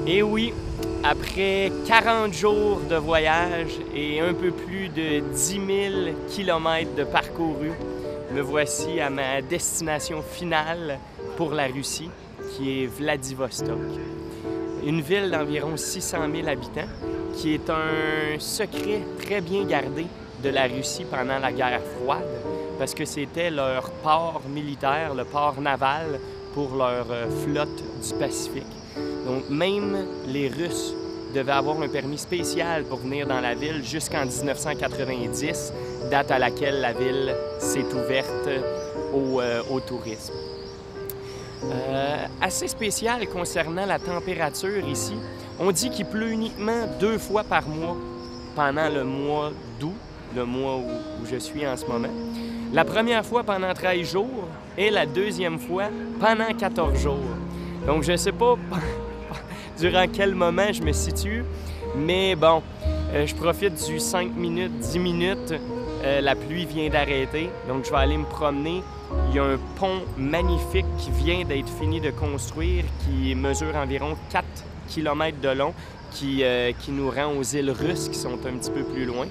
Et oui, après 40 jours de voyage et un peu plus de 10 000 kilomètres de parcouru, me voici à ma destination finale pour la Russie, qui est Vladivostok. Une ville d'environ 600 000 habitants, qui est un secret très bien gardé de la Russie pendant la guerre froide, parce que c'était leur port militaire, le port naval pour leur flotte du Pacifique. Donc même les Russes devaient avoir un permis spécial pour venir dans la ville jusqu'en 1990, date à laquelle la ville s'est ouverte au tourisme. Assez spécial concernant la température ici. On dit qu'il pleut uniquement 2 fois par mois pendant le mois d'août, le mois où je suis en ce moment. La première fois pendant 13 jours et la deuxième fois pendant 14 jours. Donc je ne sais pas durant quel moment je me situe, mais bon, je profite du 5 minutes, 10 minutes. La pluie vient d'arrêter, donc je vais aller me promener. Il y a un pont magnifique qui vient d'être fini de construire, qui mesure environ 4 km de long, qui nous rend aux îles Russes, qui sont un petit peu plus loin.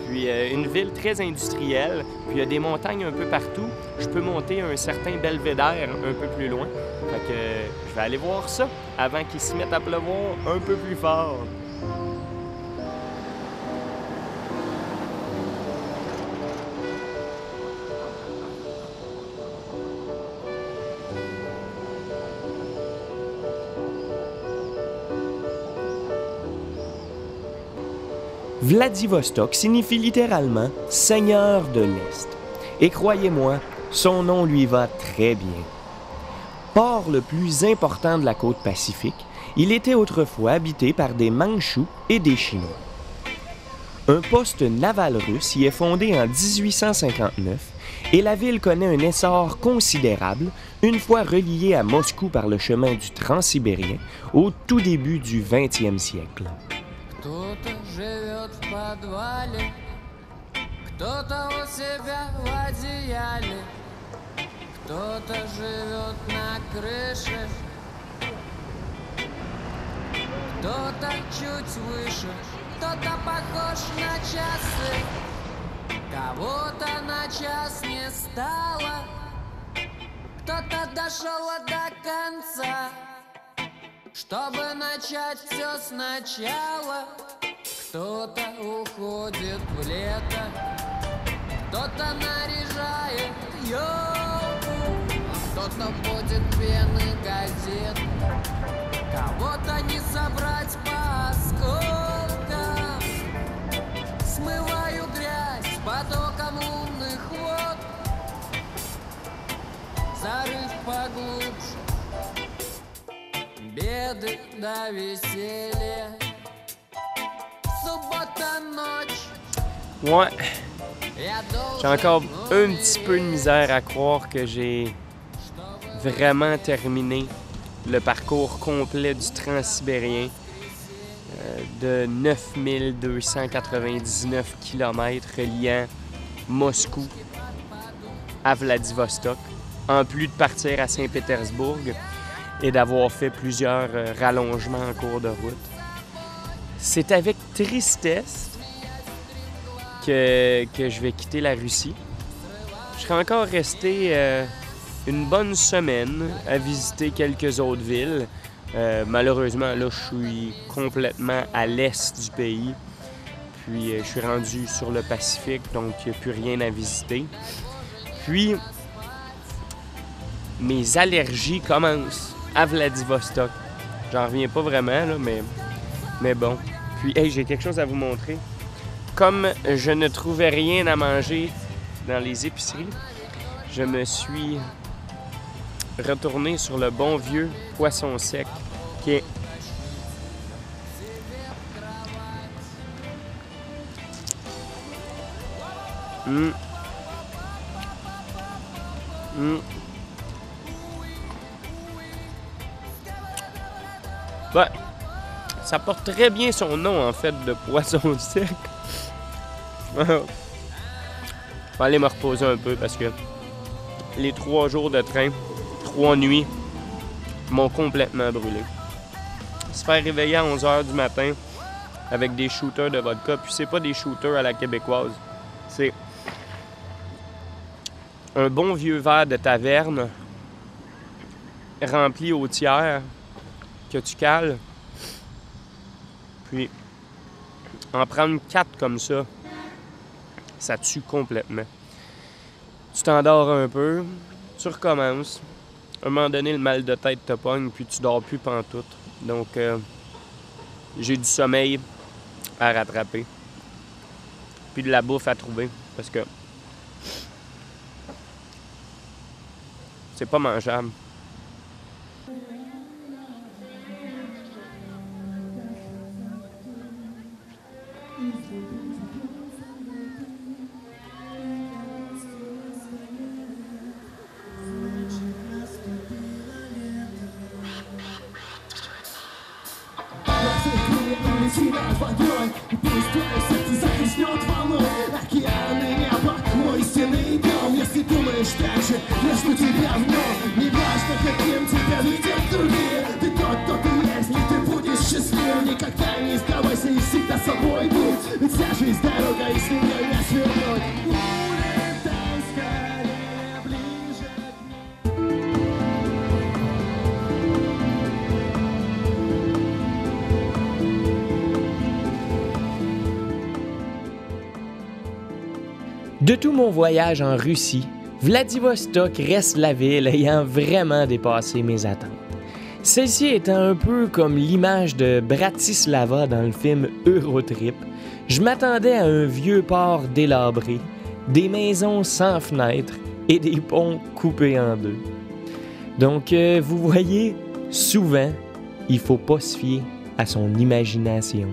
Puis une ville très industrielle, puis il y a des montagnes un peu partout. Je peux monter un certain belvédère un peu plus loin. Fait que je vais aller voir ça avant qu'il se mette à pleuvoir un peu plus fort. Vladivostok signifie littéralement « Seigneur de l'Est ». Et croyez-moi, son nom lui va très bien. Port le plus important de la côte Pacifique, il était autrefois habité par des Mandchous et des Chinois. Un poste naval russe y est fondé en 1859 et la ville connaît un essor considérable une fois reliée à Moscou par le chemin du Transsibérien au tout début du 20e siècle. Кто-то живет в подвале, кто-то у себя в одеяле, кто-то живет на крыше, кто-то чуть выше, кто-то похож на часы, кого-то на час не стало, кто-то дошел до конца. Чтобы начать все сначала, кто-то уходит в лето, кто-то наряжает елку, кто-то будет пены газет, кого-то не собрать по осколкам. Смываю грязь потоком лунных вод, зарыв поглубже. Беды до веселья. Суббота ночь. Ouais. J'ai encore un petit peu de misère à croire que j'ai vraiment terminé le parcours complet du Transsibérien de 9299 km reliant Moscou à Vladivostok, en plus de partir à Saint-Pétersbourg et d'avoir fait plusieurs rallongements en cours de route. C'est avec tristesse que je vais quitter la Russie. Je serai encore resté une bonne semaine à visiter quelques autres villes. Malheureusement, là, je suis complètement à l'est du pays. Puis, je suis rendu sur le Pacifique, donc il n'y a plus rien à visiter. Puis, mes allergies commencent à Vladivostok. J'en reviens pas vraiment, là, mais bon. Puis, hey, j'ai quelque chose à vous montrer. Comme je ne trouvais rien à manger dans les épiceries, je me suis retourné sur le bon vieux poisson sec qui est Ben, ça porte très bien son nom, en fait, de poisson sec. Je vais aller me reposer un peu parce que les 3 jours de train, 3 nuits, m'ont complètement brûlé. se faire réveiller à 11 h du matin avec des shooters de vodka. Puis c'est pas des shooters à la québécoise. C'est un bon vieux verre de taverne rempli au tiers que tu cales. Puis en prendre 4 comme ça tue complètement. Tu t'endors un peu, tu recommences. À un moment donné, le mal de tête te pogne, puis tu dors plus pantoute. Donc, j'ai du sommeil à rattraper. Puis de la bouffe à trouver, parce que c'est pas mangeable. Водой, и пусть твое сердце захлестнет волной. Океаны, небо, мой истинный дом. Если думаешь так же, я жду тебя в нем. Не важно, каким тебя видят другие. Ты тот, кто ты есть, и ты будешь счастлив. Никогда не сдавайся и всегда собой будь. Ведь вся жизнь дорога, и с нее не свернуть. Улетай скорее, ближе к ней. De tout mon voyage en Russie, Vladivostok reste la ville ayant vraiment dépassé mes attentes. Celle-ci étant un peu comme l'image de Bratislava dans le film Eurotrip, je m'attendais à un vieux port délabré, des maisons sans fenêtres et des ponts coupés en deux. Donc, vous voyez, souvent, il faut pas se fier à son imagination.